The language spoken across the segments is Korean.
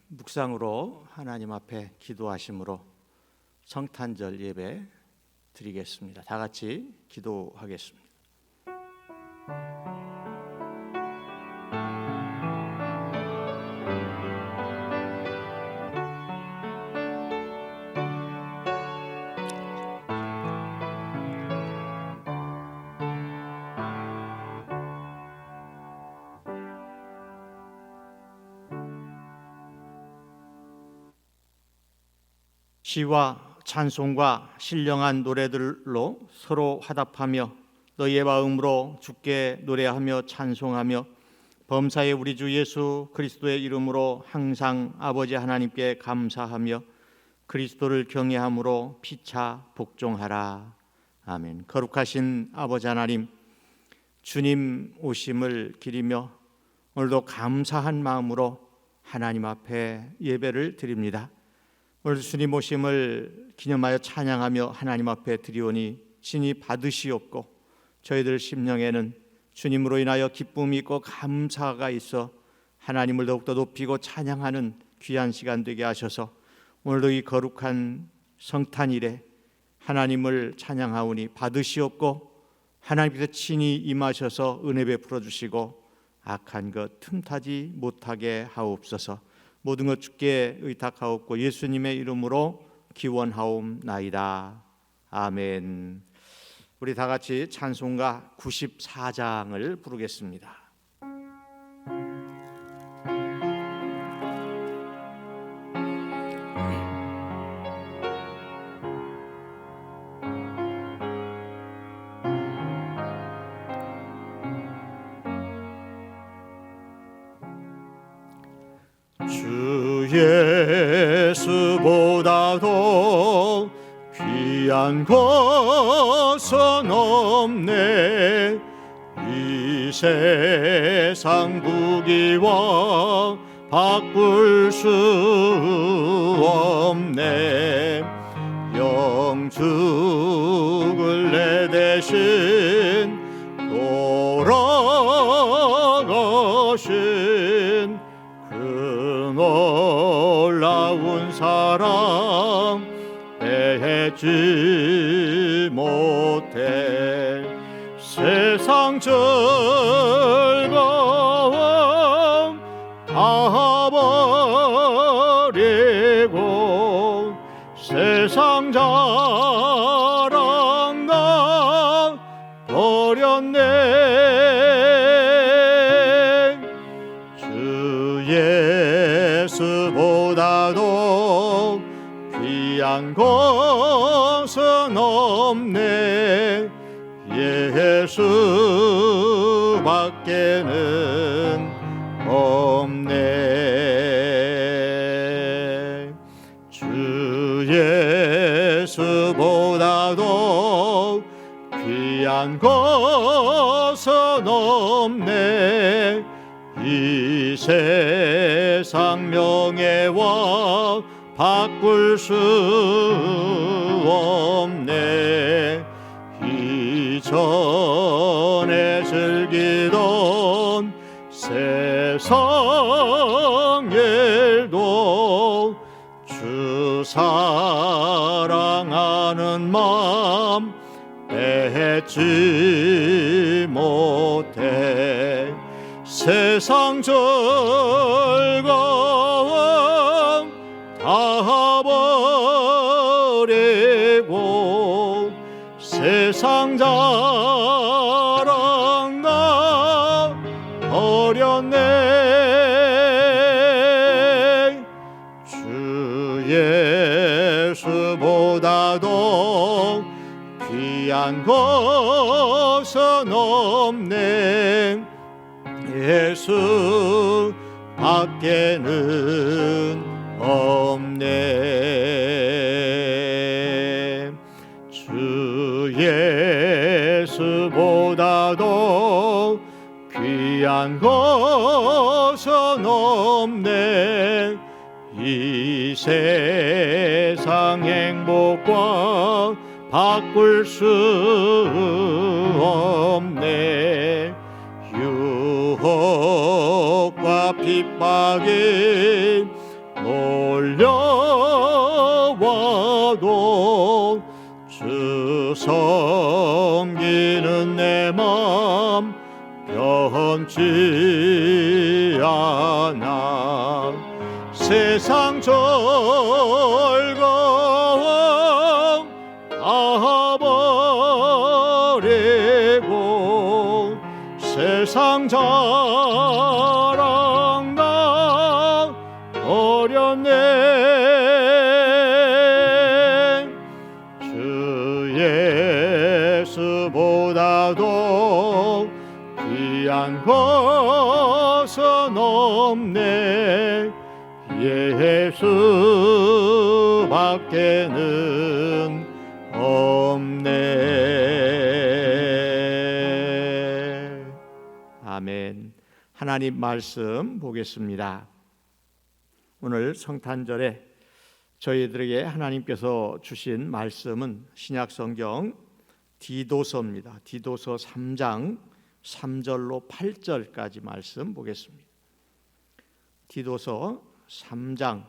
묵상으로 하나님 앞에 기도하심으로 성탄절 예배 드리겠습니다. 다 같이 기도하겠습니다. 시와 찬송과 신령한 노래들로 서로 화답하며 너희의 마음으로 주께 노래하며 찬송하며 범사의 우리 주 예수 그리스도의 이름으로 항상 아버지 하나님께 감사하며 그리스도를 경외함으로 피차 복종하라. 아멘. 거룩하신 아버지 하나님, 주님 오심을 기리며 오늘도 감사한 마음으로 하나님 앞에 예배를 드립니다. 오늘 주님 오심을 기념하여 찬양하며 하나님 앞에 드리오니 친히 받으시옵고 저희들 심령에는 주님으로 인하여 기쁨이 있고 감사가 있어 하나님을 더욱더 높이고 찬양하는 귀한 시간 되게 하셔서 오늘도 이 거룩한 성탄일에 하나님을 찬양하오니 받으시옵고 하나님께서 친히 임하셔서 은혜 베풀어 주시고 악한 것 틈타지 못하게 하옵소서. 모든 것 주께 의탁하옵고 예수님의 이름으로 기원하옵나이다. 아멘. 우리 다 같이 찬송가 94장을 부르겠습니다. 주 예수보다도 귀한 것은 없네. 이 세상 부귀와 바꿀 수 없네. 영죽을 내 대신 돌아가신 놀라운 사랑 빼지 못해. 세상 즐거움 다 버리고 세상 자랑 다 버렸네. 예수보다도 귀한 것은 없네. 예수밖에는 없네. 주 예수보다도 귀한 것은 없네. 이 세상 명예와 바꿀 수 없네. 이전에 즐기던 세상 일도 주 사랑하는 마음 뺏지 못해. 세상 즐거움 다 버리고 세상 자랑 다 버렸네. 주 예수보다도 귀한 것은 없네. 예수 밖에는 없네. 주 예수보다도 귀한 것은 없네. 이 세상 행복과 바꿀 수 없네. 유혹과 비판 핍박이 몰려와도 주 섬기는 내 맘 변치 않아. 세상 즐거움 다 버리고 세상 자랑 다 버렸네. 주 예수보다도 귀한 것은 없네. 예수밖에는 없네. 아멘. 하나님 말씀 보겠습니다. 오늘 성탄절에 저희들에게 하나님께서 주신 말씀은 신약성경 디도서입니다. 디도서 3장 3절로 8절까지 말씀 보겠습니다. 디도서 3장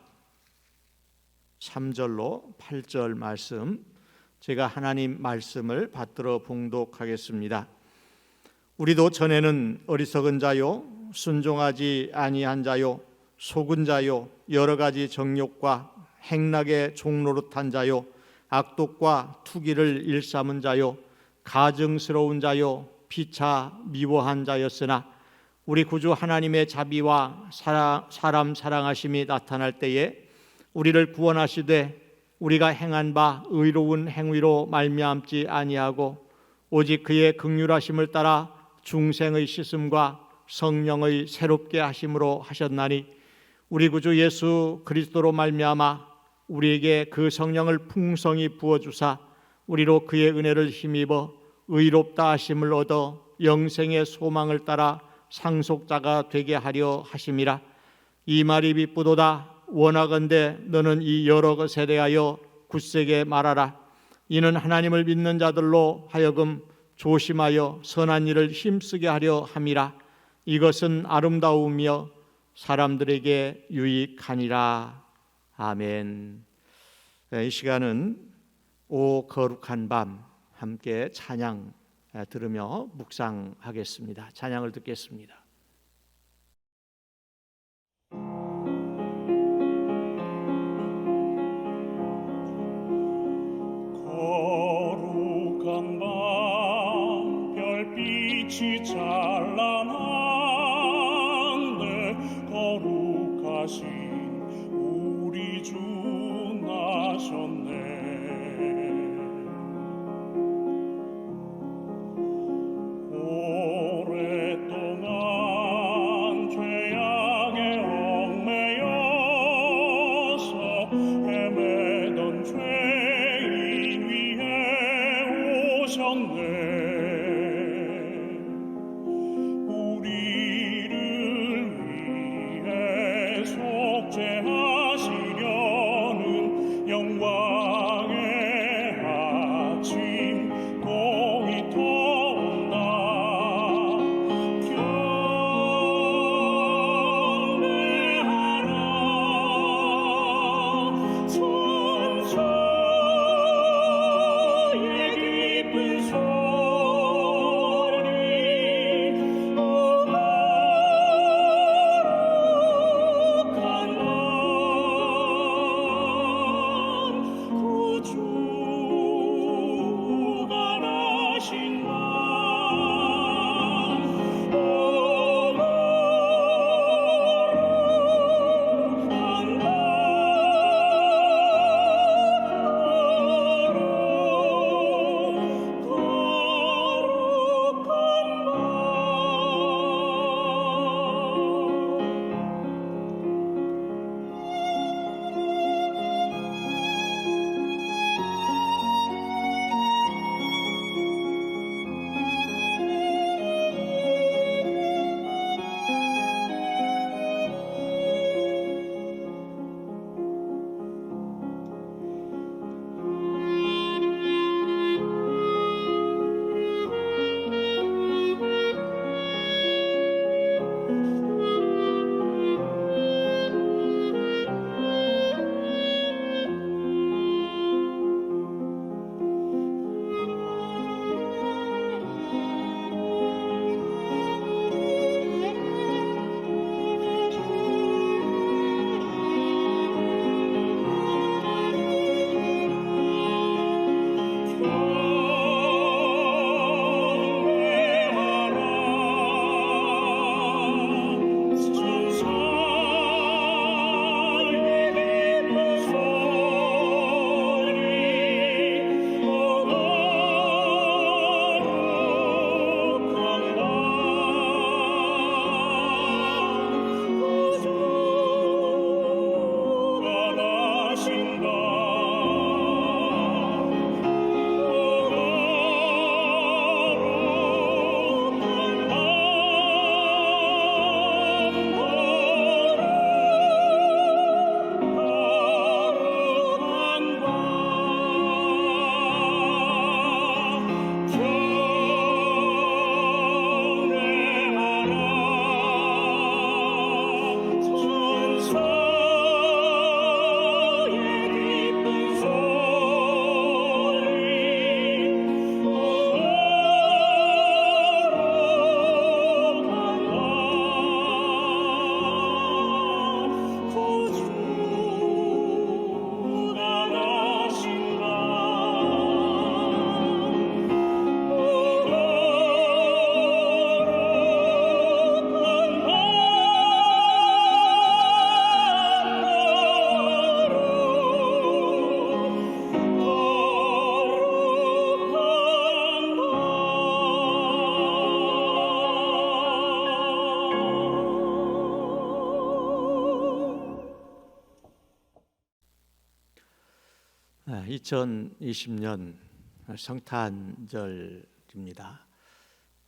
3절로 8절 말씀, 제가 하나님 말씀을 받들어 봉독하겠습니다. 우리도 전에는 어리석은 자요, 순종하지 아니한 자요, 속은 자요, 여러 가지 정욕과 행락의 종노릇한 자요, 악독과 투기를 일삼은 자요, 가증스러운 자요, 피차 미워한 자였으나 우리 구주 하나님의 자비와 사람 사랑하심이 나타날 때에 우리를 구원하시되 우리가 행한 바 의로운 행위로 말미암지 아니하고 오직 그의 긍휼하심을 따라 중생의 씻음과 성령의 새롭게 하심으로 하셨나니 우리 구주 예수 그리스도로 말미암아 우리에게 그 성령을 풍성히 부어주사 우리로 그의 은혜를 힘입어 의롭다 하심을 얻어 영생의 소망을 따라 상속자가 되게 하려 하심이라. 이 말이 비쁘도다. 원하건대 너는 이 여러 것에 대하여 굳세게 말하라. 이는 하나님을 믿는 자들로 하여금 조심하여 선한 일을 힘쓰게 하려 함이라. 이것은 아름다우며 사람들에게 유익하니라. 아멘. 이 시간은 오 거룩한 밤 함께 찬양 들으며 묵상하겠습니다. 찬양을 듣겠습니다. 거룩한 밤 별빛이 찬란한데 거룩하신 우리 주 나셨네. 오랫동안 죄악에 얽매여서 헤매던 죄인 위에 오셨네. 우리를 위해 속죄하시려는 영광의 아침 공이 터온다. 경배하라 천사의 기쁜 소리. 거룩한 밤 2020년 성탄절입니다.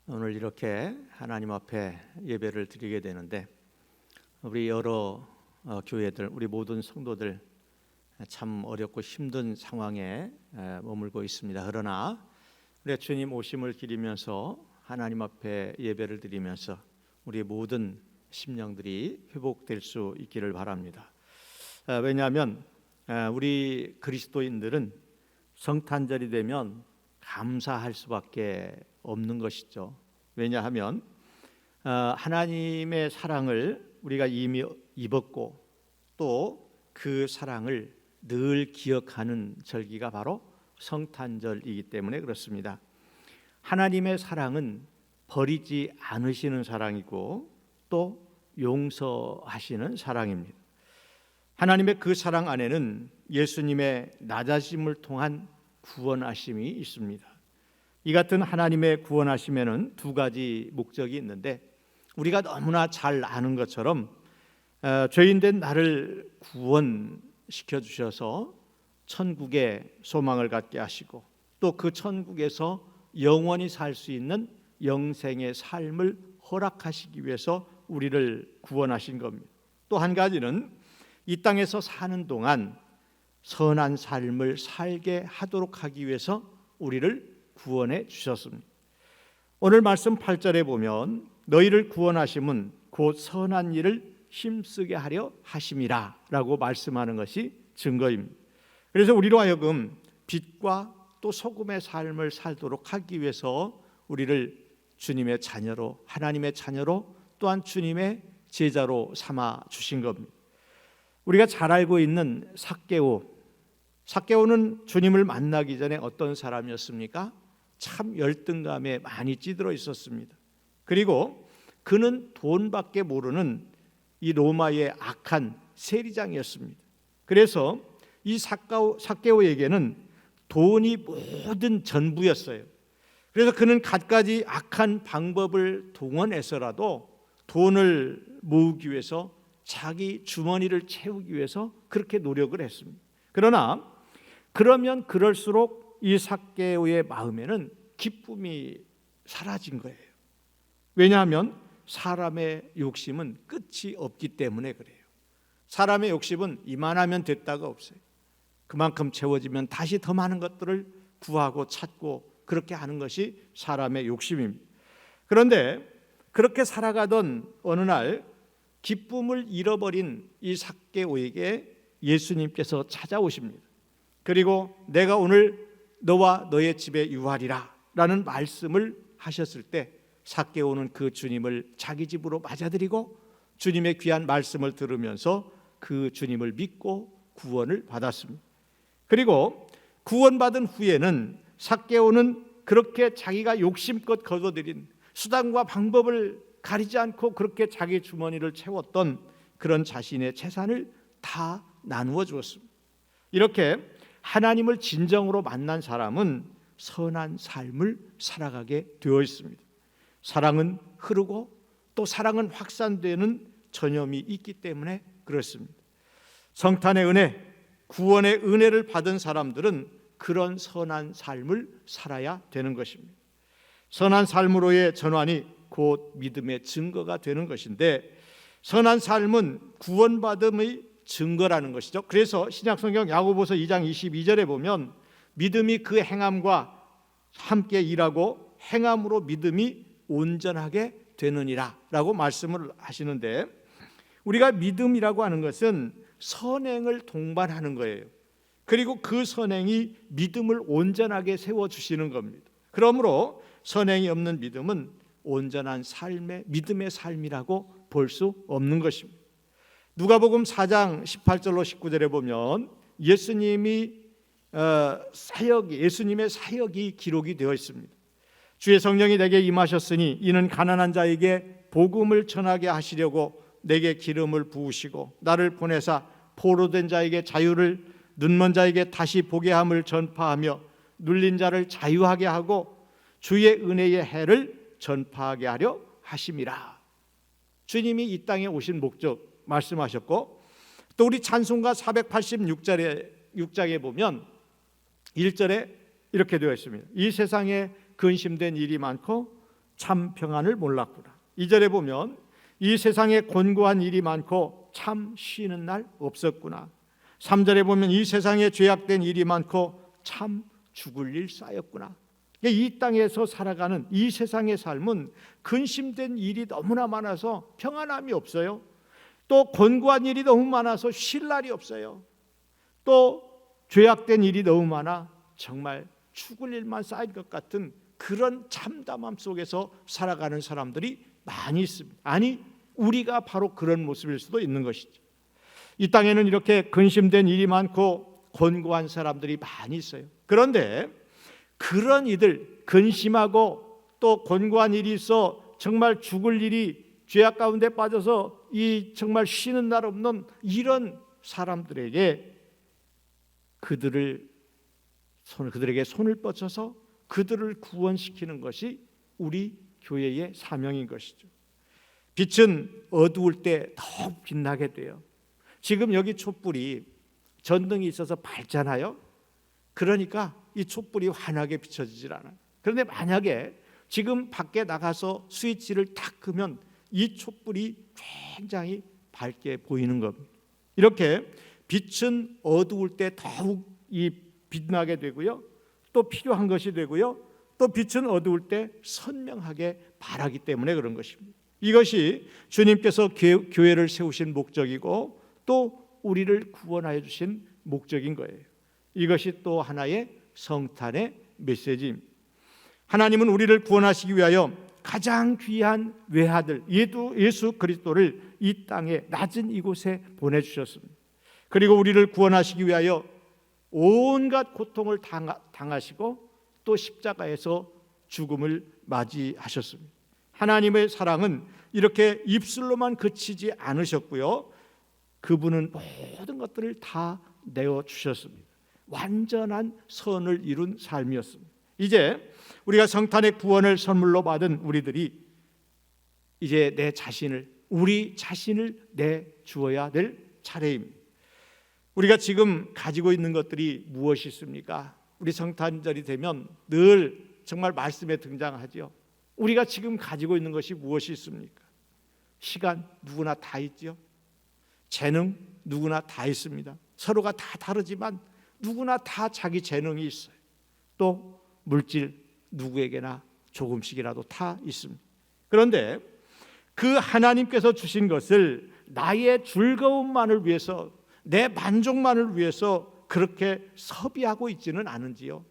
오늘 이렇게 하나님 앞에 예배를 드리게 되는데 우리 여러 교회들, 우리 모든 성도들 참 어렵고 힘든 상황에 머물고 있습니다. 그러나 우리 주님 오심을 기리면서 하나님 앞에 예배를 드리면서 우리 모든 심령들이 회복될 수 있기를 바랍니다. 왜냐하면 우리 그리스도인들은 성탄절이 되면 감사할 수밖에 없는 것이죠. 왜냐하면 하나님의 사랑을 우리가 이미 입었고 또 그 사랑을 늘 기억하는 절기가 바로 성탄절이기 때문에 그렇습니다. 하나님의 사랑은 버리지 않으시는 사랑이고 또 용서하시는 사랑입니다. 하나님의 그 사랑 안에는 예수님의 낮아짐을 통한 구원하심이 있습니다. 이 같은 하나님의 구원하심에는 두 가지 목적이 있는데 우리가 너무나 잘 아는 것처럼 죄인된 나를 구원시켜 주셔서 천국의 소망을 갖게 하시고 또 그 천국에서 영원히 살 수 있는 영생의 삶을 허락하시기 위해서 우리를 구원하신 겁니다. 또 한 가지는 이 땅에서 사는 동안 선한 삶을 살게 하도록 하기 위해서 우리를 구원해 주셨습니다. 오늘 말씀 8절에 보면 너희를 구원하심은 곧 선한 일을 힘쓰게 하려 하심이라 라고 말씀하는 것이 증거입니다. 그래서 우리로 하여금 빛과 또 소금의 삶을 살도록 하기 위해서 우리를 주님의 자녀로, 하나님의 자녀로, 또한 주님의 제자로 삼아 주신 겁니다. 우리가 잘 알고 있는 삭개오는 주님을 만나기 전에 어떤 사람이었습니까? 참 열등감에 많이 찌들어 있었습니다. 그리고 그는 돈밖에 모르는 이 로마의 악한 세리장이었습니다. 그래서 이 삭개오에게는 돈이 모든 전부였어요. 그래서 그는 갖가지 악한 방법을 동원해서라도 돈을 모으기 위해서 자기 주머니를 채우기 위해서 그렇게 노력을 했습니다. 그러나 그러면 그럴수록 이 삭개오의 마음에는 기쁨이 사라진 거예요. 왜냐하면 사람의 욕심은 끝이 없기 때문에 그래요. 사람의 욕심은 이만하면 됐다가 없어요. 그만큼 채워지면 다시 더 많은 것들을 구하고 찾고 그렇게 하는 것이 사람의 욕심입니다. 그런데 그렇게 살아가던 어느 날 기쁨을 잃어버린 이 삭개오에게 예수님께서 찾아오십니다. 그리고 내가 오늘 너와 너의 집에 유하리라 라는 말씀을 하셨을 때 삭개오는 그 주님을 자기 집으로 맞아들이고 주님의 귀한 말씀을 들으면서 그 주님을 믿고 구원을 받았습니다. 그리고 구원받은 후에는 삭개오는 그렇게 자기가 욕심껏 거둬들인 수단과 방법을 가리지 않고 그렇게 자기 주머니를 채웠던 그런 자신의 재산을 다 나누어 주었습니다. 이렇게 하나님을 진정으로 만난 사람은 선한 삶을 살아가게 되어 있습니다. 사랑은 흐르고 또 사랑은 확산되는 전염이 있기 때문에 그렇습니다. 성탄의 은혜, 구원의 은혜를 받은 사람들은 그런 선한 삶을 살아야 되는 것입니다. 선한 삶으로의 전환이 곧 믿음의 증거가 되는 것인데 선한 삶은 구원받음의 증거라는 것이죠. 그래서 신약성경 야고보서 2장 22절에 보면 믿음이 그 행함과 함께 일하고 행함으로 믿음이 온전하게 되느니라 라고 말씀을 하시는데 우리가 믿음이라고 하는 것은 선행을 동반하는 거예요. 그리고 그 선행이 믿음을 온전하게 세워주시는 겁니다. 그러므로 선행이 없는 믿음은 온전한 삶의 믿음의 삶이라고 볼 수 없는 것입니다. 누가복음 4장 18절로 19절에 보면 예수님의 사역이 기록이 되어 있습니다. 주의 성령이 내게 임하셨으니 이는 가난한 자에게 복음을 전하게 하시려고 내게 기름을 부으시고 나를 보내사 포로된 자에게 자유를 눈먼 자에게 다시 보게 함을 전파하며 눌린 자를 자유하게 하고 주의 은혜의 해를 전파하게 하려 하심이라. 주님이 이 땅에 오신 목적 말씀하셨고 또 우리 찬송가 486장에 보면 1절에 이렇게 되어 있습니다. 이 세상에 근심된 일이 많고 참 평안을 몰랐구나. 2절에 보면 이 세상에 곤고한 일이 많고 참 쉬는 날 없었구나. 3절에 보면 이 세상에 죄악된 일이 많고 참 죽을 일 쌓였구나. 이 땅에서 살아가는 이 세상의 삶은 근심된 일이 너무나 많아서 평안함이 없어요. 또 곤고한 일이 너무 많아서 쉴 날이 없어요. 또 죄악된 일이 너무 많아 정말 죽을 일만 쌓일 것 같은 그런 참담함 속에서 살아가는 사람들이 많이 있습니다. 아니, 우리가 바로 그런 모습일 수도 있는 것이죠. 이 땅에는 이렇게 근심된 일이 많고 곤고한 사람들이 많이 있어요. 그런데 그런 이들, 근심하고 또 곤고한 일이 있어 정말 죽을 일이 죄악 가운데 빠져서 이 정말 쉬는 날 없는 이런 사람들에게 그들에게 손을 뻗쳐서 그들을 구원시키는 것이 우리 교회의 사명인 것이죠. 빛은 어두울 때 더욱 빛나게 돼요. 지금 여기 촛불이 전등이 있어서 밝잖아요. 그러니까 이 촛불이 환하게 비춰지질 않아요. 그런데 만약에 지금 밖에 나가서 스위치를 탁 끄면 이 촛불이 굉장히 밝게 보이는 겁니다. 이렇게 빛은 어두울 때 더욱 빛나게 되고요. 또 필요한 것이 되고요. 또 빛은 어두울 때 선명하게 바라기 때문에 그런 것입니다. 이것이 주님께서 교회를 세우신 목적이고 또 우리를 구원하여 주신 목적인 거예요. 이것이 또 하나의 성탄의 메시지입니다. 하나님은 우리를 구원하시기 위하여 가장 귀한 외아들 예수 그리스도를 이 땅에 낮은 이곳에 보내주셨습니다. 그리고 우리를 구원하시기 위하여 온갖 고통을 당하시고 또 십자가에서 죽음을 맞이하셨습니다. 하나님의 사랑은 이렇게 입술로만 그치지 않으셨고요. 그분은 모든 것들을 다 내어주셨습니다. 완전한 선을 이룬 삶이었습니다. 이제 우리가 성탄의 구원을 선물로 받은 우리들이 이제 우리 자신을 내주어야 될 차례입니다. 우리가 지금 가지고 있는 것들이 무엇이 있습니까? 우리 성탄절이 되면 늘 정말 말씀에 등장하죠. 우리가 지금 가지고 있는 것이 무엇이 있습니까? 시간 누구나 다 있죠. 재능 누구나 다 있습니다. 서로가 다 다르지만 누구나 다 자기 재능이 있어요. 또 물질 누구에게나 조금씩이라도 다 있습니다. 그런데 그 하나님께서 주신 것을 나의 즐거움만을 위해서, 내 만족만을 위해서 그렇게 소비하고 있지는 않은지요.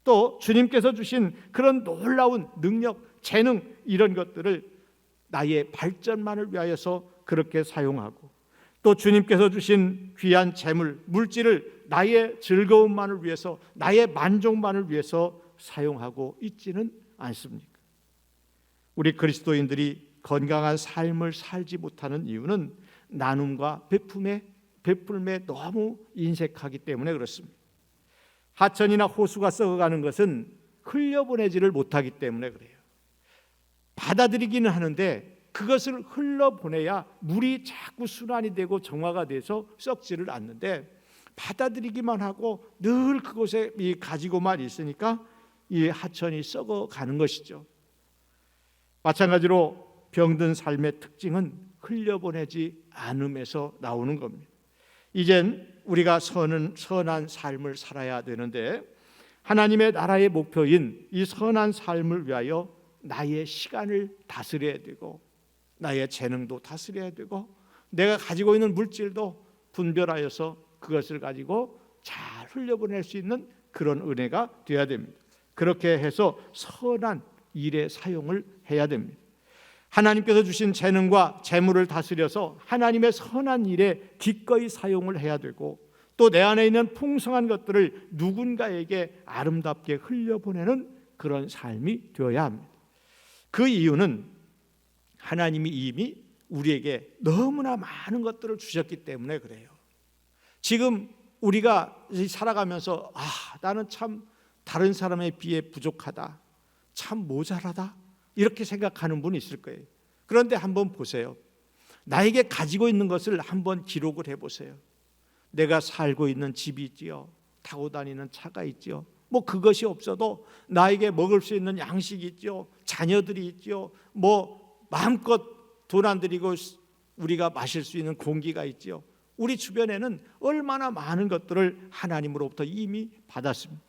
또 주님께서 주신 그런 놀라운 능력, 재능 이런 것들을 나의 발전만을 위하여서 그렇게 사용하고, 또 주님께서 주신 귀한 재물, 물질을 나의 즐거움만을 위해서, 나의 만족만을 위해서 사용하고 있지는 않습니까? 우리 그리스도인들이 건강한 삶을 살지 못하는 이유는 나눔과 베풀매 너무 인색하기 때문에 그렇습니다. 하천이나 호수가 썩어가는 것은 흘려보내지를 못하기 때문에 그래요. 받아들이기는 하는데 그것을 흘러보내야 물이 자꾸 순환이 되고 정화가 돼서 썩지를 않는데, 받아들이기만 하고 늘 그곳에 가지고만 있으니까 이 하천이 썩어가는 것이죠. 마찬가지로 병든 삶의 특징은 흘려보내지 않음에서 나오는 겁니다. 이젠 우리가 선한 삶을 살아야 되는데, 하나님의 나라의 목표인 이 선한 삶을 위하여 나의 시간을 다스려야 되고, 나의 재능도 다스려야 되고, 내가 가지고 있는 물질도 분별하여서 그것을 가지고 잘 흘려보낼 수 있는 그런 은혜가 되어야 됩니다. 그렇게 해서 선한 일에 사용을 해야 됩니다. 하나님께서 주신 재능과 재물을 다스려서 하나님의 선한 일에 기꺼이 사용을 해야 되고, 또 내 안에 있는 풍성한 것들을 누군가에게 아름답게 흘려보내는 그런 삶이 되어야 합니다. 그 이유는 하나님이 이미 우리에게 너무나 많은 것들을 주셨기 때문에 그래요. 지금 우리가 살아가면서 나는 참 다른 사람에 비해 부족하다, 참 모자라다 이렇게 생각하는 분이 있을 거예요. 그런데 한번 보세요. 나에게 가지고 있는 것을 한번 기록을 해보세요. 내가 살고 있는 집이 있지요. 타고 다니는 차가 있죠. 뭐 그것이 없어도 나에게 먹을 수 있는 양식이 있죠. 자녀들이 있죠. 뭐 마음껏 돈 안 들이고 우리가 마실 수 있는 공기가 있죠. 우리 주변에는 얼마나 많은 것들을 하나님으로부터 이미 받았습니다.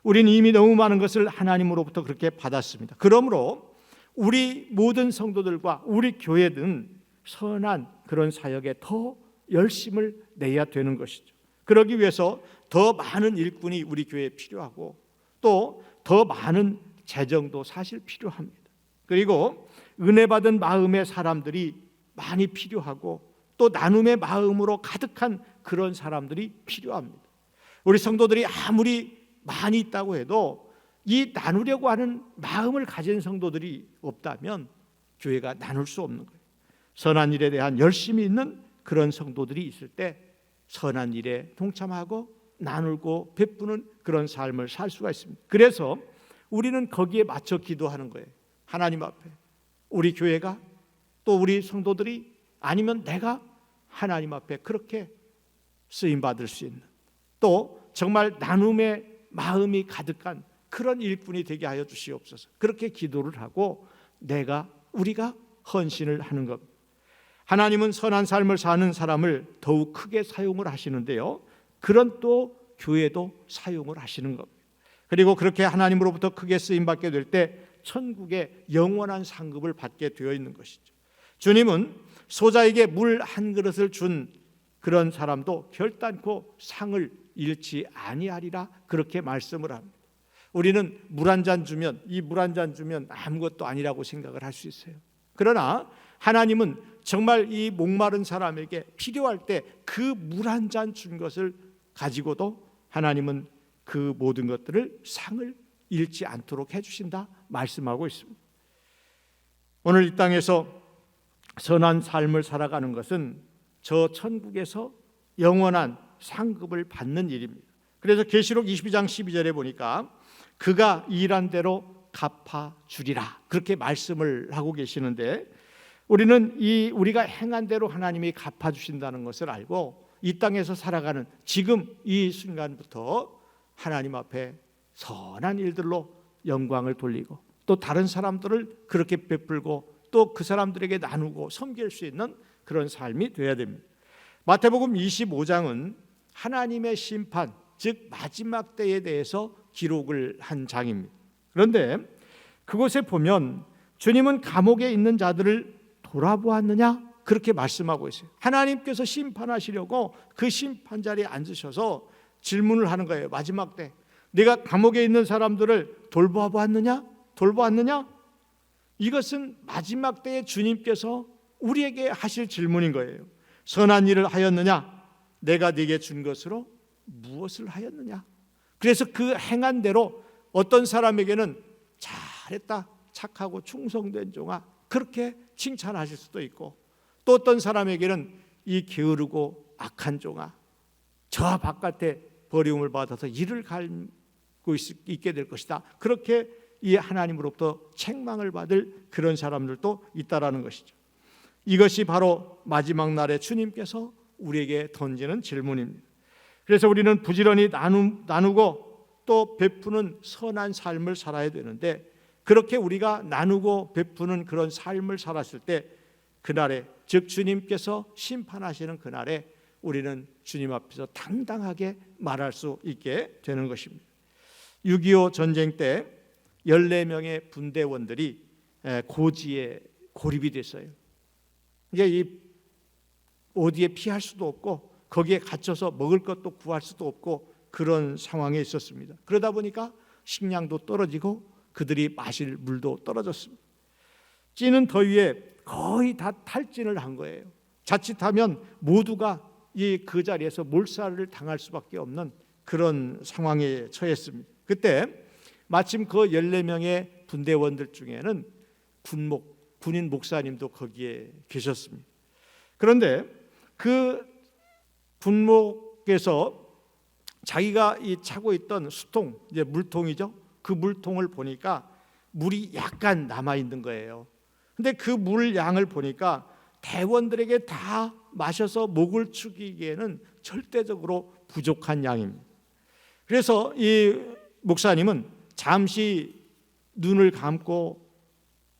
우리는 이미 너무 많은 것을 하나님으로부터 그렇게 받았습니다. 그러므로 우리 모든 성도들과 우리 교회는 선한 그런 사역에 더 열심을 내야 되는 것이죠. 그러기 위해서 더 많은 일꾼이 우리 교회에 필요하고 또 더 많은 재정도 사실 필요합니다. 그리고 은혜 받은 마음의 사람들이 많이 필요하고 또 나눔의 마음으로 가득한 그런 사람들이 필요합니다. 우리 성도들이 아무리 많이 있다고 해도 이 나누려고 하는 마음을 가진 성도들이 없다면 교회가 나눌 수 없는 거예요. 선한 일에 대한 열심이 있는 그런 성도들이 있을 때 선한 일에 동참하고 나누고 베푸는 그런 삶을 살 수가 있습니다. 그래서 우리는 거기에 맞춰 기도하는 거예요. 하나님 앞에 우리 교회가 또 우리 성도들이 아니면 내가 하나님 앞에 그렇게 쓰임 받을 수 있는 또 정말 나눔의 마음이 가득한 그런 일꾼이 되게 하여 주시옵소서. 그렇게 기도를 하고 우리가 헌신을 하는 겁니다. 하나님은 선한 삶을 사는 사람을 더욱 크게 사용을 하시는데요, 그런 또 교회도 사용을 하시는 겁니다. 그리고 그렇게 하나님으로부터 크게 쓰임받게 될 때 천국의 영원한 상급을 받게 되어 있는 것이죠. 주님은 소자에게 물 한 그릇을 준 그런 사람도 결단코 상을 잃지 아니하리라 그렇게 말씀을 합니다. 우리는 물 한 잔 주면 이 물 한 잔 주면 아무것도 아니라고 생각을 할 수 있어요. 그러나 하나님은 정말 이 목마른 사람에게 필요할 때 그 물 한 잔 준 것을 가지고도 하나님은 그 모든 것들을 상을 잃지 않도록 해주신다 말씀하고 있습니다. 오늘 이 땅에서 선한 삶을 살아가는 것은 저 천국에서 영원한 상급을 받는 일입니다. 그래서 계시록 22장 12절에 보니까 그가 일한 대로 갚아주리라 그렇게 말씀을 하고 계시는데, 우리는 우리가 행한 대로 하나님이 갚아주신다는 것을 알고 이 땅에서 살아가는 지금 이 순간부터 하나님 앞에 선한 일들로 영광을 돌리고 또 다른 사람들을 그렇게 베풀고 또 그 사람들에게 나누고 섬길 수 있는 그런 삶이 되어야 됩니다. 마태복음 25장은 하나님의 심판, 즉 마지막 때에 대해서 기록을 한 장입니다. 그런데 그곳에 보면 주님은 감옥에 있는 자들을 돌아보았느냐 그렇게 말씀하고 있어요. 하나님께서 심판하시려고 그 심판 자리에 앉으셔서 질문을 하는 거예요. 마지막 때 내가 감옥에 있는 사람들을 돌보았느냐? 이것은 마지막 때에 주님께서 우리에게 하실 질문인 거예요. 선한 일을 하였느냐? 내가 네게 준 것으로 무엇을 하였느냐? 그래서 그 행한 대로 어떤 사람에게는 잘했다, 착하고 충성된 종아 그렇게 칭찬하실 수도 있고, 또 어떤 사람에게는 이 게으르고 악한 종아 저 바깥에 버림을 받아서 이를 갈고 있게 될 것이다 그렇게 이 하나님으로부터 책망을 받을 그런 사람들도 있다라는 것이죠. 이것이 바로 마지막 날에 주님께서 우리에게 던지는 질문입니다. 그래서 우리는 부지런히 나누고 또 베푸는 선한 삶을 살아야 되는데, 그렇게 우리가 나누고 베푸는 그런 삶을 살았을 때 그날에, 즉 주님께서 심판하시는 그날에 우리는 주님 앞에서 당당하게 말할 수 있게 되는 것입니다. 6.25 전쟁 때 14명의 분대원들이 고지에 고립이 됐어요. 이게 어디에 피할 수도 없고 거기에 갇혀서 먹을 것도 구할 수도 없고 그런 상황에 있었습니다. 그러다 보니까 식량도 떨어지고 그들이 마실 물도 떨어졌습니다. 찌는 더위에 거의 다 탈진을 한 거예요. 자칫하면 모두가 그 자리에서 몰살을 당할 수밖에 없는 그런 상황에 처했습니다. 그때 마침 그 14명의 분대원들 중에는 군인 목사님도 거기에 계셨습니다. 그런데 그 군목에서 자기가 차고 있던 수통, 이제 물통이죠. 그 물통을 보니까 물이 약간 남아 있는 거예요. 근데 그 물 양을 보니까 대원들에게 다 마셔서 목을 축이기에는 절대적으로 부족한 양입니다. 그래서 이 목사님은 잠시 눈을 감고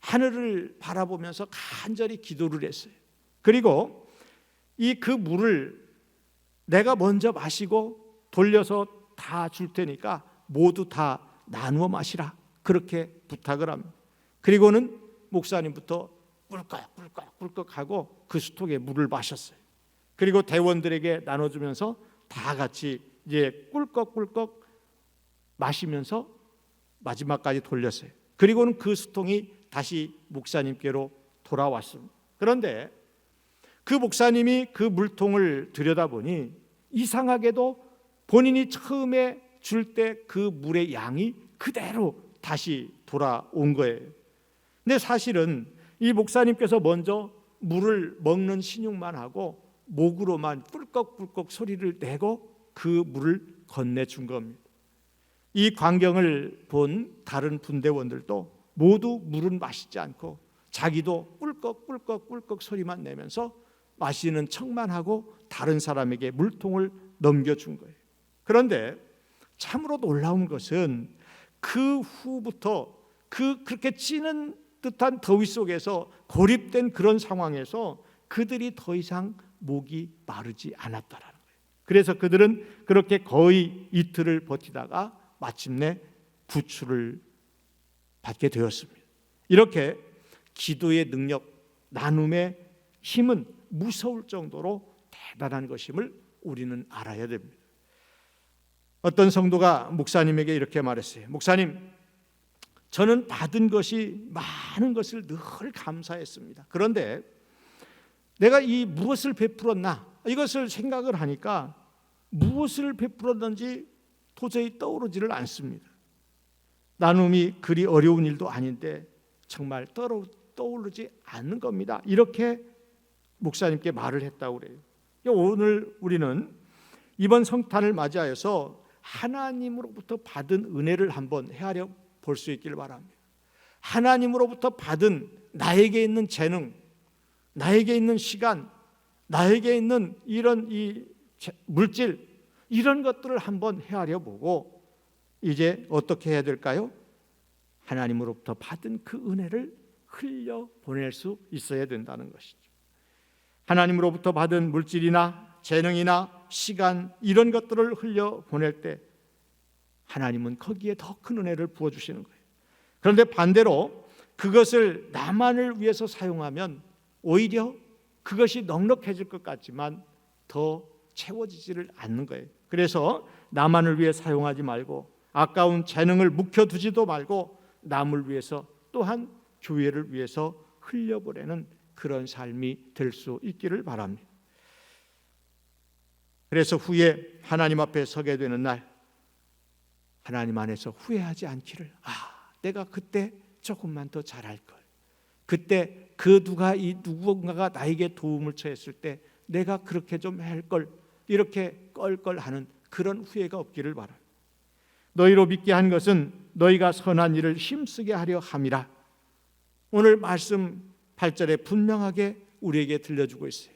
하늘을 바라보면서 간절히 기도를 했어요. 그리고 그 물을 내가 먼저 마시고 돌려서 다 줄 테니까 모두 다 나누어 마시라, 그렇게 부탁을 합니다. 그리고는 목사님부터 꿀꺽 하고 그 수통에 물을 마셨어요. 그리고 대원들에게 나눠주면서 다 같이 이제 꿀꺽 마시면서 마지막까지 돌렸어요. 그리고는 그 수통이 다시 목사님께로 돌아왔습니다. 그런데 그 목사님이 그 물통을 들여다보니 이상하게도 본인이 처음에 줄 때 그 물의 양이 그대로 다시 돌아온 거예요. 근데 사실은 이 목사님께서 먼저 물을 먹는 신용만 하고 목으로만 꿀꺽꿀꺽 소리를 내고 그 물을 건네준 겁니다. 이 광경을 본 다른 분대원들도 모두 물은 마시지 않고 자기도 꿀꺽꿀꺽 소리만 내면서 마시는 척만 하고 다른 사람에게 물통을 넘겨준 거예요. 그런데 참으로 놀라운 것은 그 후부터 그렇게 찌는 듯한 더위 속에서 고립된 그런 상황에서 그들이 더 이상 목이 마르지 않았다라는 거예요. 그래서 그들은 그렇게 거의 이틀을 버티다가 마침내 구출을 받게 되었습니다. 이렇게 기도의 능력, 나눔의 힘은 무서울 정도로 대단한 것임을 우리는 알아야 됩니다. 어떤 성도가 목사님에게 이렇게 말했어요. 목사님, 저는 받은 것이 많은 것을 늘 감사했습니다. 그런데 내가 이 무엇을 베풀었나, 이것을 생각을 하니까 무엇을 베풀었는지 도저히 떠오르지를 않습니다. 나눔이 그리 어려운 일도 아닌데 정말 떠오르지 않는 겁니다. 이렇게 목사님께 말을 했다고 그래요. 오늘 우리는 이번 성탄을 맞이하여서 하나님으로부터 받은 은혜를 한번 헤아려 볼 수 있기를 바랍니다. 하나님으로부터 받은 나에게 있는 재능, 나에게 있는 시간, 나에게 있는 이런 이 물질, 이런 것들을 한번 헤아려 보고 이제 어떻게 해야 될까요? 하나님으로부터 받은 그 은혜를 흘려 보낼 수 있어야 된다는 것이죠. 하나님으로부터 받은 물질이나 재능이나 시간, 이런 것들을 흘려 보낼 때 하나님은 거기에 더 큰 은혜를 부어주시는 거예요. 그런데 반대로 그것을 나만을 위해서 사용하면 오히려 그것이 넉넉해질 것 같지만 더 채워지지를 않는 거예요. 그래서 나만을 위해 사용하지 말고 아까운 재능을 묵혀두지도 말고 남을 위해서 또한 교회를 위해서 흘려보내는 그런 삶이 될 수 있기를 바랍니다. 그래서 후에 하나님 앞에 서게 되는 날 하나님 안에서 후회하지 않기를, 내가 그때 조금만 더 잘할 걸, 그때 누군가가 나에게 도움을 청했을 때 내가 그렇게 좀 할 걸, 이렇게 껄껄하는 그런 후회가 없기를 바랍니다. 너희로 믿게 한 것은 너희가 선한 일을 힘쓰게 하려 함이라. 오늘 말씀 8절에 분명하게 우리에게 들려주고 있어요.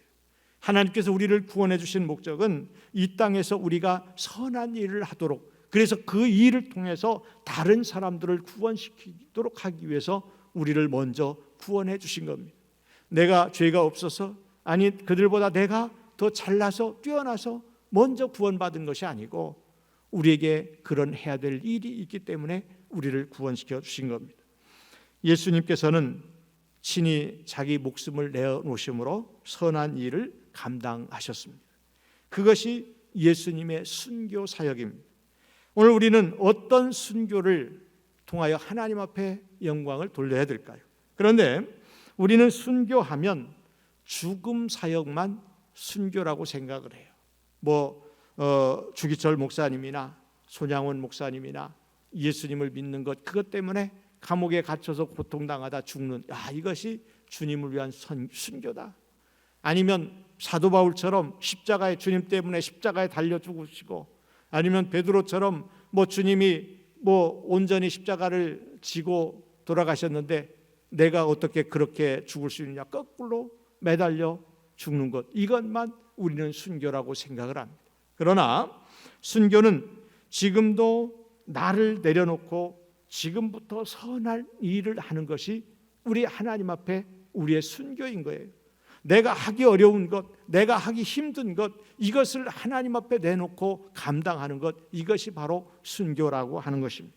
하나님께서 우리를 구원해 주신 목적은 이 땅에서 우리가 선한 일을 하도록, 그래서 그 일을 통해서 다른 사람들을 구원시키도록 하기 위해서 우리를 먼저 구원해 주신 겁니다. 내가 죄가 없어서, 아니 그들보다 내가 더 잘나서 뛰어나서 먼저 구원받은 것이 아니고 우리에게 그런 해야 될 일이 있기 때문에 우리를 구원시켜 주신 겁니다. 예수님께서는 친히 자기 목숨을 내어놓으심으로 선한 일을 감당하셨습니다. 그것이 예수님의 순교 사역입니다. 오늘 우리는 어떤 순교를 통하여 하나님 앞에 영광을 돌려야 될까요? 그런데 우리는 순교하면 죽음 사역만 순교라고 생각을 해요. 주기철 목사님이나 손양원 목사님이나 예수님을 믿는 것, 그것 때문에 감옥에 갇혀서 고통당하다 죽는, 이것이 주님을 위한 순교다. 아니면 사도 바울처럼 십자가에, 주님 때문에 십자가에 달려 죽으시고, 아니면 베드로처럼 주님이 온전히 십자가를 지고 돌아가셨는데 내가 어떻게 그렇게 죽을 수 있느냐, 거꾸로 매달려 죽는 것, 이것만 우리는 순교라고 생각을 합니다. 그러나 순교는 지금도 나를 내려놓고 지금부터 선한 일을 하는 것이 우리 하나님 앞에 우리의 순교인 거예요. 내가 하기 어려운 것, 내가 하기 힘든 것, 이것을 하나님 앞에 내놓고 감당하는 것, 이것이 바로 순교라고 하는 것입니다.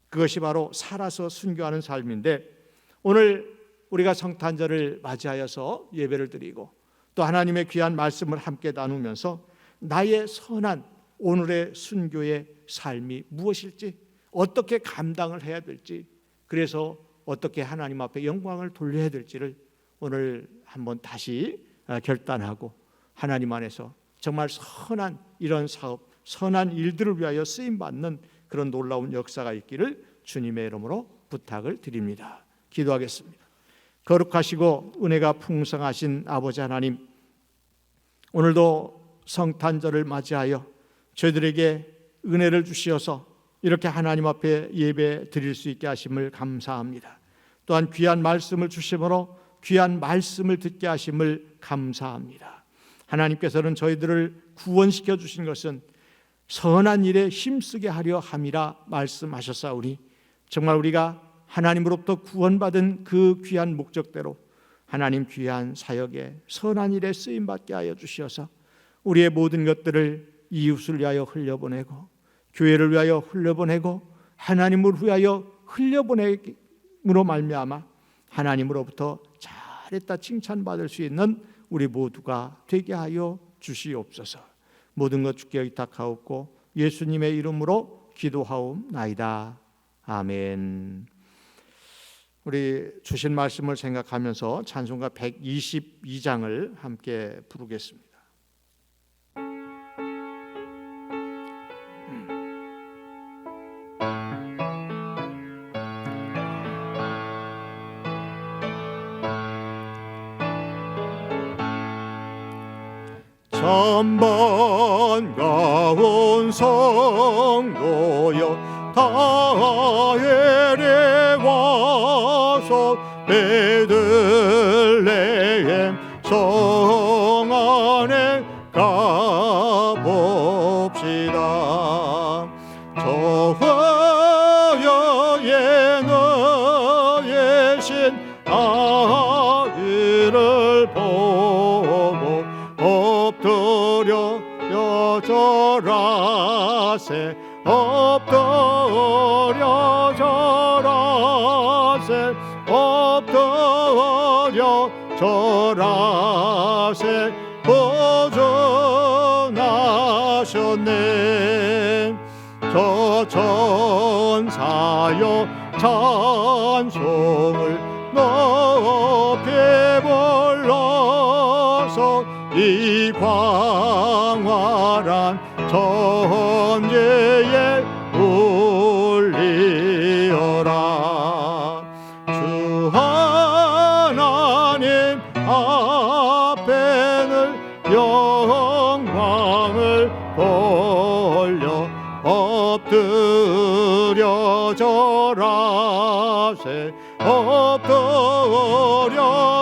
그것이 바로 살아서 순교하는 삶인데, 오늘 우리가 성탄절을 맞이하여서 예배를 드리고 또 하나님의 귀한 말씀을 함께 나누면서 나의 선한 오늘의 순교의 삶이 무엇일지, 어떻게 감당을 해야 될지, 그래서 어떻게 하나님 앞에 영광을 돌려야 될지를 오늘 한번 다시 결단하고 하나님 안에서 정말 선한 이런 사업, 선한 일들을 위하여 쓰임받는 그런 놀라운 역사가 있기를 주님의 이름으로 부탁을 드립니다. 기도하겠습니다. 거룩하시고 은혜가 풍성하신 아버지 하나님, 오늘도 성탄절을 맞이하여 저희들에게 은혜를 주시어서 이렇게 하나님 앞에 예배 드릴 수 있게 하심을 감사합니다. 또한 귀한 말씀을 주심으로 귀한 말씀을 듣게 하심을 감사합니다. 하나님께서는 저희들을 구원시켜 주신 것은 선한 일에 힘쓰게 하려 함이라 말씀하셨사오니, 정말 우리가 하나님으로부터 구원받은 그 귀한 목적대로 하나님 귀한 사역에 선한 일에 쓰임받게 하여 주시어서 우리의 모든 것들을 이웃을 위하여 흘려보내고 교회를 위하여 흘려보내고 하나님을 위하여 흘려보내므로 말미암아 하나님으로부터 잘했다 칭찬받을 수 있는 우리 모두가 되게 하여 주시옵소서. 모든 것 주께 의탁하옵고 예수님의 이름으로 기도하옵나이다. 아멘. 우리 주신 말씀을 생각하면서 찬송가 122장을 함께 부르겠습니다. 천번가운 성도여 다엘에 와서 베들레헴 성 안에 가봅시다. 저화여에 너의 신 아들을 보고 엎드려 절하세 엎드려 절하세 엎드려 절하세 보존하셨네. 저 천사여 찬송을 높이 불러서 이 광활한 천지에 울리어라. 주 하나님 앞에는 영광을 돌려 엎드려 절하세 엎드려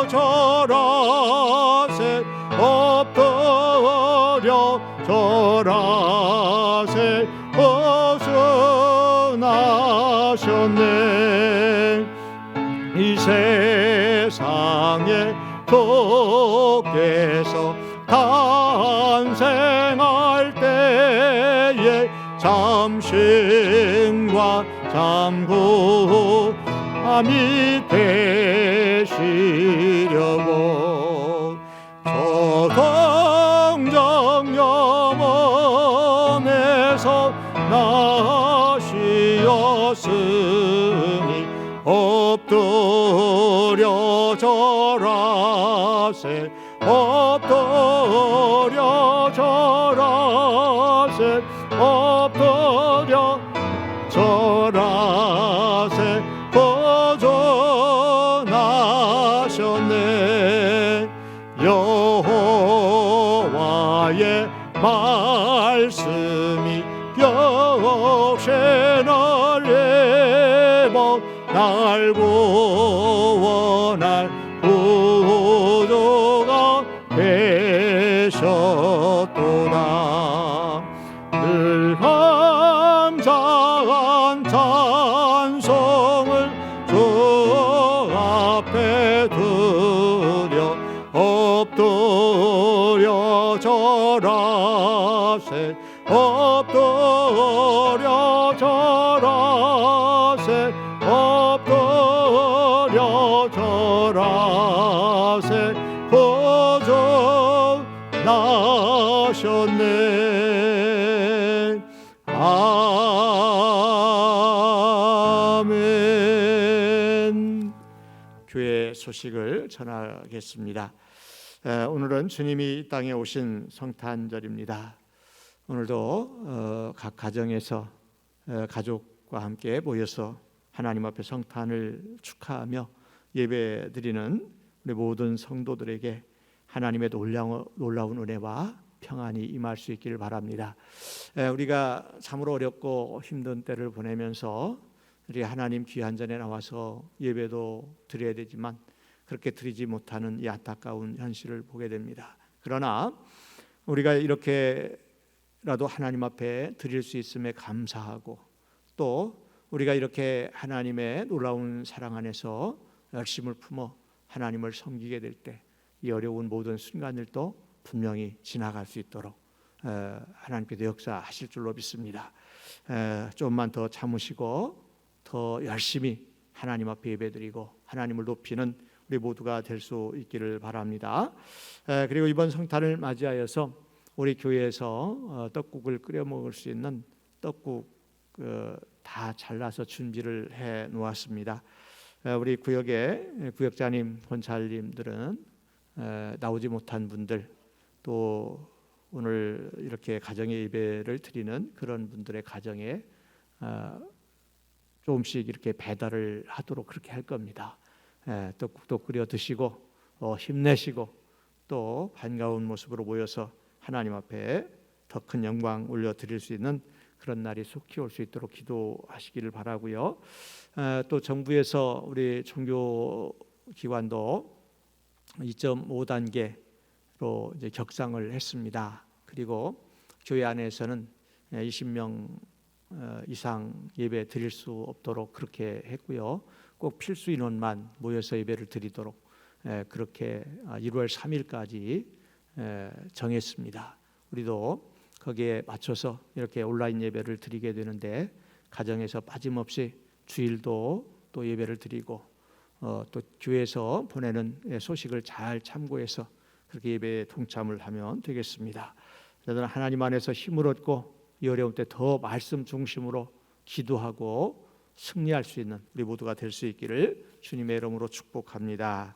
절하세 엎드려 절하세 보존하셨네. 이 세상에 주께서 탄생할 때에 잠신과 잠구함이 되시려고 저 성정 염원에서 나시었으니 엎드려 절하세 엎드려 절하세 엎드려 절하세 보존하셨네. 여호와의 말씀이 역시나 예복 날 구원할 구주가 되셨도다. 늘 절하세 엎드려 절하세 엎드려 절하세 보존하셨네. 아멘. 교회 소식을 전하겠습니다. 오늘은 주님이 이 땅에 오신 성탄절입니다. 오늘도 각 가정에서 가족과 함께 모여서 하나님 앞에 성탄을 축하하며 예배드리는 우리 모든 성도들에게 하나님의 놀라운 은혜와 평안이 임할 수 있기를 바랍니다. 우리가 참으로 어렵고 힘든 때를 보내면서 우리 하나님 귀한 전에 나와서 예배도 드려야 되지만 그렇게 드리지 못하는 이 안타까운 현실을 보게 됩니다. 그러나 우리가 이렇게라도 하나님 앞에 드릴 수 있음에 감사하고 또 우리가 이렇게 하나님의 놀라운 사랑 안에서 열심을 품어 하나님을 섬기게 될 때 이 어려운 모든 순간들도 분명히 지나갈 수 있도록 하나님께서 역사하실 줄로 믿습니다. 조금만 더 참으시고 더 열심히 하나님 앞에 예배드리고 하나님을 높이는 우리 모두가 될 수 있기를 바랍니다. 그리고 이번 성탄을 맞이하여서 우리 교회에서 떡국을 끓여 먹을 수 있는 떡국 다 잘라서 준비를 해 놓았습니다. 우리 구역의 구역장님, 권사님들은 나오지 못한 분들 또 오늘 이렇게 가정의 예배를 드리는 그런 분들의 가정에 조금씩 이렇게 배달을 하도록 그렇게 할 겁니다. 떡국도 끓여 드시고 힘내시고 또 반가운 모습으로 모여서 하나님 앞에 더 큰 영광 올려드릴 수 있는 그런 날이 속히 올 수 있도록 기도하시기를 바라고요. 또 정부에서 우리 종교 기관도 2.5단계로 이제 격상을 했습니다. 그리고 교회 안에서는 20명 이상 예배 드릴 수 없도록 그렇게 했고요. 꼭 필수 인원만 모여서 예배를 드리도록 그렇게 1월 3일까지 정했습니다. 우리도 거기에 맞춰서 이렇게 온라인 예배를 드리게 되는데 가정에서 빠짐없이 주일도 또 예배를 드리고 또 교회에서 보내는 소식을 잘 참고해서 그렇게 예배에 동참을 하면 되겠습니다. 저는 하나님 안에서 힘을 얻고 이 어려운 때 더 말씀 중심으로 기도하고 승리할 수 있는 우리 모두가 될 수 있기를 주님의 이름으로 축복합니다.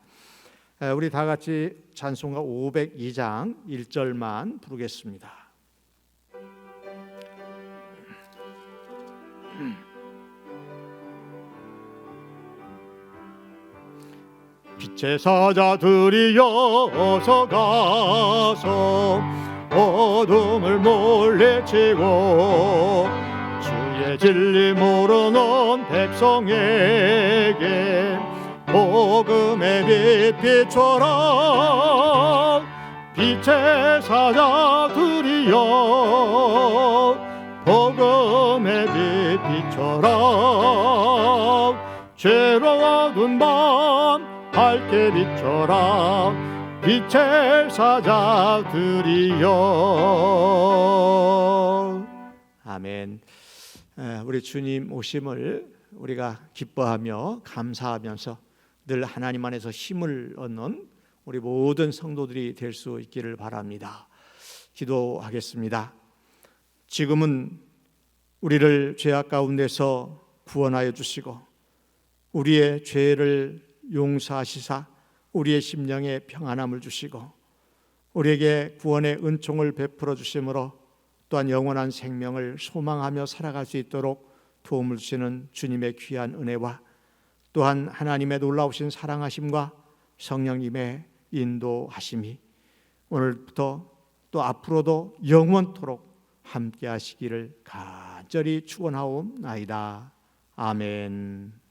우리 다 같이 찬송가 502장 1절만 부르겠습니다. 빛의 사자들이 어서 가서 어둠을 물리치고 주의 진리 모르는 백성에게 복음의 빛 비춰라. 빛의 사자들이여 복음의 빛 비춰라. 죄로운 밤 밝게 비춰라. 빛의 사자들이여. 아멘. 우리 주님 오심을 우리가 기뻐하며 감사하면서 늘 하나님 안에서 힘을 얻는 우리 모든 성도들이 될 수 있기를 바랍니다. 기도하겠습니다. 지금은 우리를 죄악 가운데서 구원하여 주시고 우리의 죄를 용서하시사 우리의 심령에 평안함을 주시고 우리에게 구원의 은총을 베풀어 주심으로 또한 영원한 생명을 소망하며 살아갈 수 있도록 도움을 주시는 주님의 귀한 은혜와 또한 하나님의 놀라우신 사랑하심과 성령님의 인도하심이 오늘부터 또 앞으로도 영원토록 함께 하시기를 간절히 축원하옵나이다. 아멘.